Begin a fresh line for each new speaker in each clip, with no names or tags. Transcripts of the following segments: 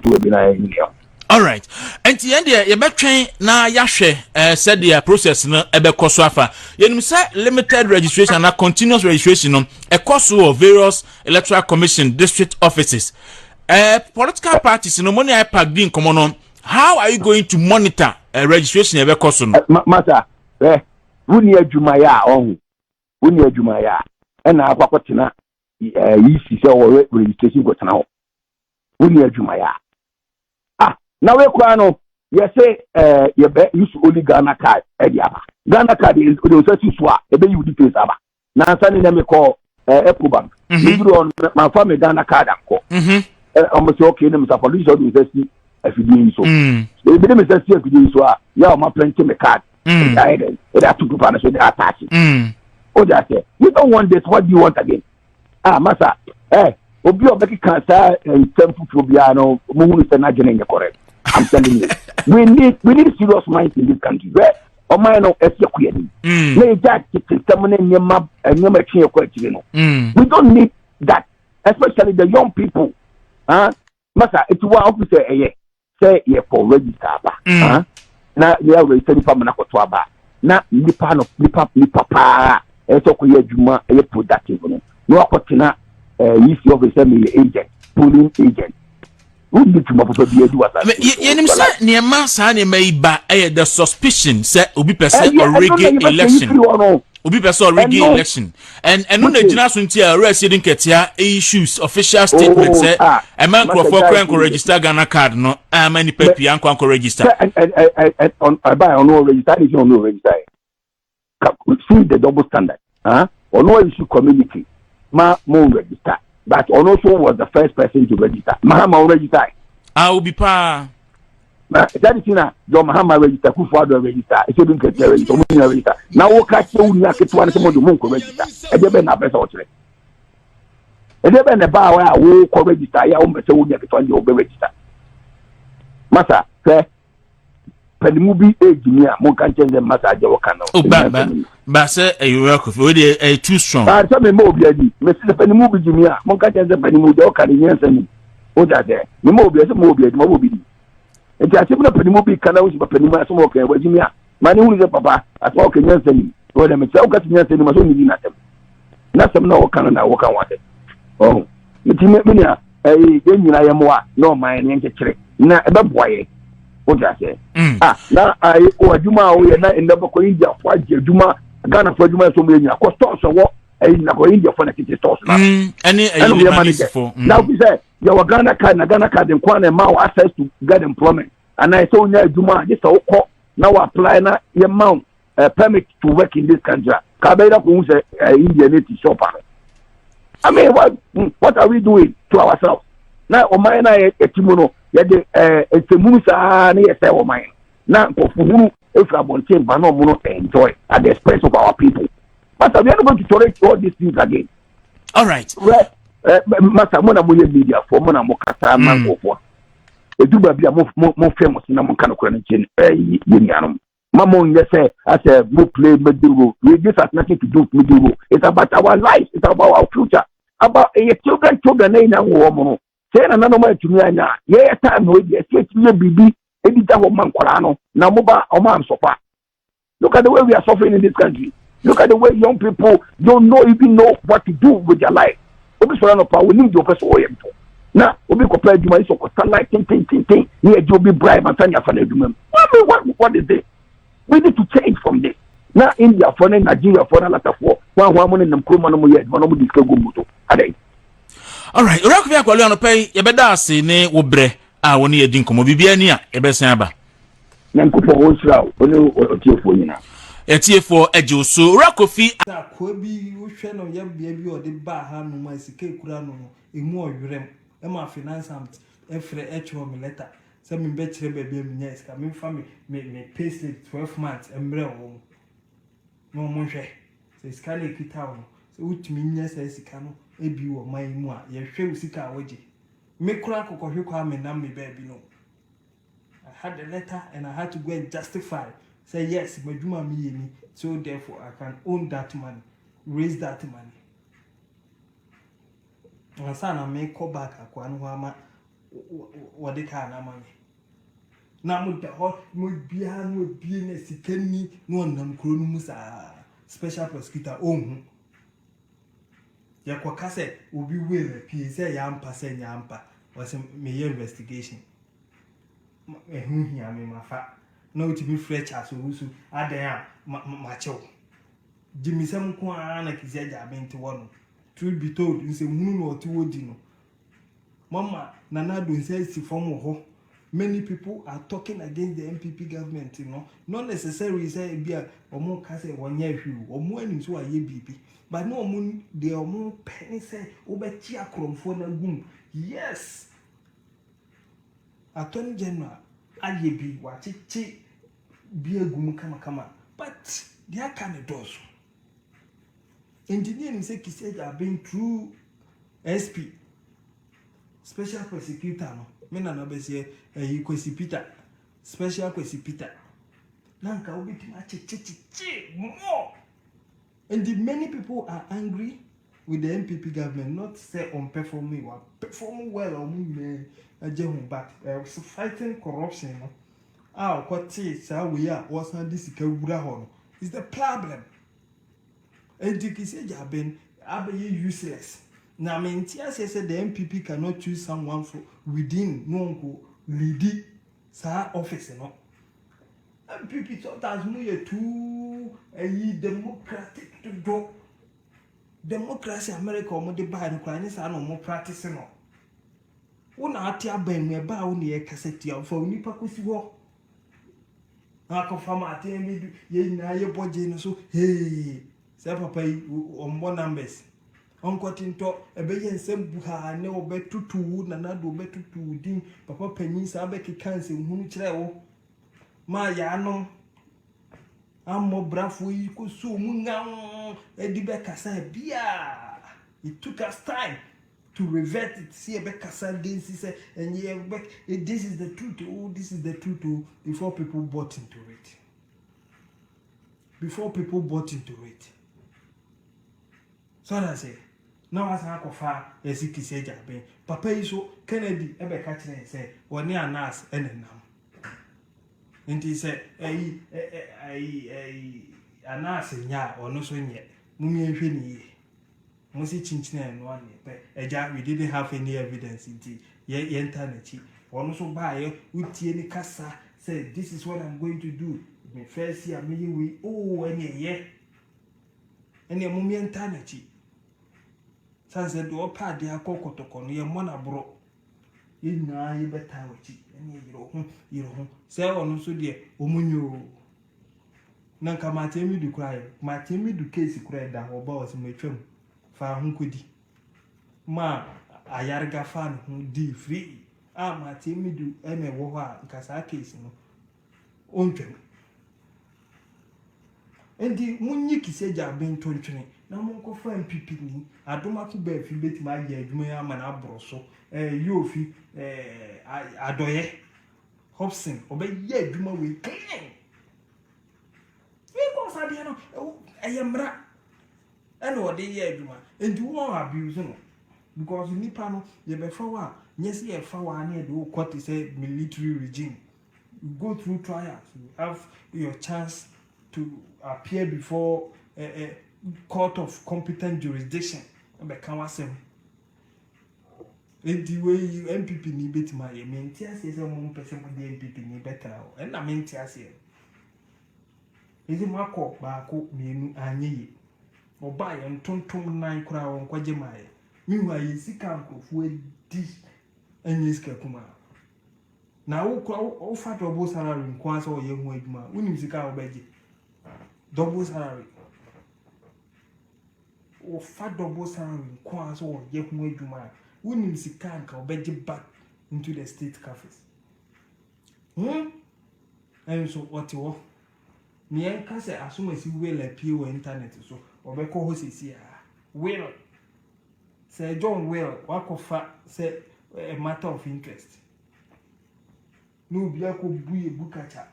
will be na.
All right. And the end you be train na yahwe said the process no ebe koso afa. Yenim say limited registration na continuous registration no e koso of various electoral commission district offices. Political parties no money I packed in common on. How are you going to monitor registration ebe koso no?
Master, wuni adwuma ya ohun. Wuni adwuma ya. E na akwakotena yisi se o registration go tena ho. Wuni adwuma ya. Now we kwano you say you be use only Ghana card Ghana card is the social swap ebe you details aba na ansani na me call Ecobank you on my family Ghana card anko almost okay na Mr. Police do say afidie so e be me say afidie so ya ma print me card that to group and so they attach oh just say you don't want this, what do you want again massa obi obeki cancer temple phobia no mo hu say na gene correct. I'm telling you, we need serious minds in this country. Where o man no esekuye ni. Na ejak system na nyema twe ekwa no. We don't need that, especially the young people. Masa it's one officer say ye for register ba. Na ye register pa na koto aba. Na nipa pa esokuye adwuma productive no. No akotena if you officer me agent, polling agent.
Yenim say niema sa niema iba the suspicion say obi person or rigging election. Obi person or rigging election. And no Nigerian so ntia Asiedu Nketia issues official statement say a man crofo can register Ghana card no many people can register.
And on no register is no register. See the double standard. Or no issue community. Mo register. But also was the first person to register. Mahama register.
I will be pa.
That is na John Mahama register. Who father register? Asiedu Nketia register. Now we catch you na ketwa na some do monko register. E dey be na pesa o kire. E dey be na ba wa wo ko register ya o mbese wo nya ketwa o be register. Masa say panimu bi Gyimie a mo kan change masa aje wo kan no.
Ba say you work we dey too strong.
Ba say me mo obi adi. Me say panimu bi Gyimie a mo kan change panimu de o kan nyansa ni. O da de. Me mo obi say mo obi adi mo obi di. Enti ase na panimu bi kan na wo panimu aso mo kan wa Gyimie a. Ma ni hu ni papa aso o kan nyansa ni. O da me say o ka nyansa ni ma so ni na tem. Na sem na wo kan wa de. Oh. Enti me ni a ye nyina ye mo a na o man ni nkekere. Na e be boye. What I say? Now I adwuma o ye na ndaba ko India fo age adwuma Ghana fo adwuma so mo nya ko stores wo na ko India fo na kiti stores na
any manager for
now we say your Ghana card in kwana ma access to get employment and I say nya adwuma this so ko na we apply na your mount permit to work in this country ka be da ko say India native shop. I mean what are we doing to ourselves now o man na etimono yede etemu sa na yese wo man na kofuhuru efra bonten ba no mo enjoy at the expense of our people, but we are not going to tolerate all these things again.
All right,
masa mo na mo ye media for mo na mo kasa man ofo edu ba bia mo famous na mo kan ko na chin yenianom mama on say as a mo play meduro we this has nothing to do with meduro. It's about our life, it's about our future, about children na wo mo say na no ma tumi anya ye time no dey say tumi bibi edita ho man kwara no na mo ba o man sofa. Look at the way we are suffering in this country. Look at the way young people don't even know what to do with their life. Obi so no pa we need the person o yem to na obi ko pa adwuma iso ko sunlight tin here do be bribe and tanya fa na adwuma. What is it? We need to change from this. Na India for na Nigeria for na latafo wa mo ne nam kroma no mo ye adwuma no mo diska go moto adai.
All right, Akpalo via Akpalo no pay ye beda ase ne wo bre a woni ye din komo bibia ni a ye besan aba.
Na nkupo wo sira oni otiefo nyina.
Etiefo eje so Kofi
ko bi wo hwe no ye bia bi o de ba ha no ma sika kura no emu owerem e ma finance amt e frɛ echo me letter say me be kire ba bia me nya sika me fa me pay slip 12 months emre wo no mo hwe say sika le kita wo so utumi nya say sika no ebi wo man mu a ye hwe usika waje me kura kokohwe kwa me na me baby no. I had a letter and I had to go and justify, say yes maduma me yeni, so therefore I can own that money, raise that money. And sana me call back akwa no ama what they can among na mo da ho mo bia no bie na sikani no nam kuro no musa special prosecutor ohun ya kwa kase obi wele pie se ya ampa se nya ampa was me investigation ehun hia me mafa na utimi frecha so wusu adan a ma chew Gyimie sem ko na kisi ja benti wono truth be told nse hunu no otu wodi no mama nana do nse si form ho. Many people are talking against the MPP government, you know. Not necessarily say be a omo kase wonye hwi omo anim so aye bibi. But no omo de omo penny say obeti akromfo na gum. Yes. Attorney General aye bi wachichi bi agum kama. But they can do so. Engineer say kise have been through SP special prosecutor no. Me na no be say Kofi Peter special Kofi Peter nanka obiti ma chi more. And many people are angry with the MPP government, not say on performing well on me but fighting corruption no what is we are was not this is the problem. And you can say Jaben useless. Now, Nketia says the MPP cannot choose someone from within no lead sa office no. MPP thought as more too democratic to go. Democracy America or the buy no crane sa no more practice no. Una atia ben me ba woni e kaseti for nipa kosi ho. Na ko fama atia me ye na ye boje no so hey say papa on more numbers. Onkotinto ebeye nsem buha ne obetutu na na do obetutu din papa panyin sa be kekanse hunu kire wo ma ya no ammo brafo yi ko so mu ngam edi be kasa bia. It took us time to revert it, see be kasa din say and this is the truth, oh this is the truth, before people bought into it. So I say now as I kofa kise jabe papa yi so Kennedy ebe ka kire say woni anas enenam nti say anas nya ono so nye mumi ehwe ni ye musi chinchina no ane pe eja we didn't have any evidence nti ye internet ono so ba ye utie ni kasa say this is what I'm going to do me first year me we ene mumi internet sanse do pa de akokotoko no ye mona bro yina ye beta wachi ene yiro ho se ono so de omunyo na nka matemi du cry matemi du case cry da ho ba o se metwam fa ho kodi ma ayarga fan ho di free matemi du ene wo ho a nka sa case no ontwem endi munyi kise ja ben tontwene na monko fa MPP ni adoma ku ba fi betima aye adwuma ya ma na abroso yofi adoye Hobson obeye adwuma we clean we ko sa de no eyemra ene ode ye adwuma endi won abuse no because nipa no ye be fa wa nyesi ye fa wa na e do court say military regime. You go through trials, you have your chance to appear before a court of competent jurisdiction. Become asem. The way you MPP ni betima ye mentia say some person with the MPP ni better. And na mentia say. Ezi mako ba ko mienu anyi. Oba ye ntontom nan kura won kwaje maye. Miwa yi sika nkofu edi enyi sika kuma. Na wo fa double salary nko asa wo ye hu adwuma. Unim sika wo beje. Double salary. Wo fa double salary nko asa wo ye hu adwuma. Unim sika nka wo beje back into the state coffers. And so what you me enka say asuma si we la pie wo internet so obeko ho sisi a will say John will wakofa say a matter of interest no bia ko buye bukacha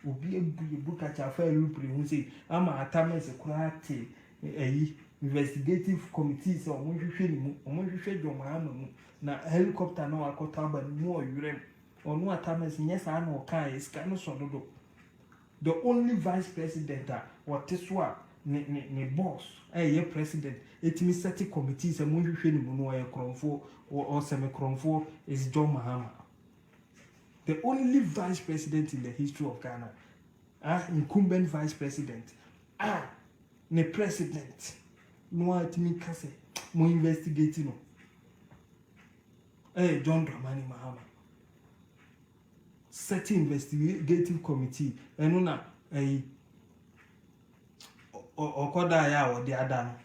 obi ebuye bukacha fa lupre hu say ama atames kurate eyi investigative committees a ɔmo hwehwɛ ne mu ɔmo hwehwɛ John Mahama mu na helicopter na wakɔtɔ aba ne mu ɔyerɛm ɔno atamas nyɛ saa na ɔka yɛ sika no sɔ dodo the only vice president a wɔte so a ne boss ɛyɛ president etimi set committees a mo hwehwɛ ne mu no ɔyɛ krɔmfo or semi krɔmfo is John Mahama. The only vice president in the history of Ghana, incumbent vice president, the president, no atimi kase, mo investigating no. John Dramani Mahama. Set investigative committee, and una okoda ya or the other.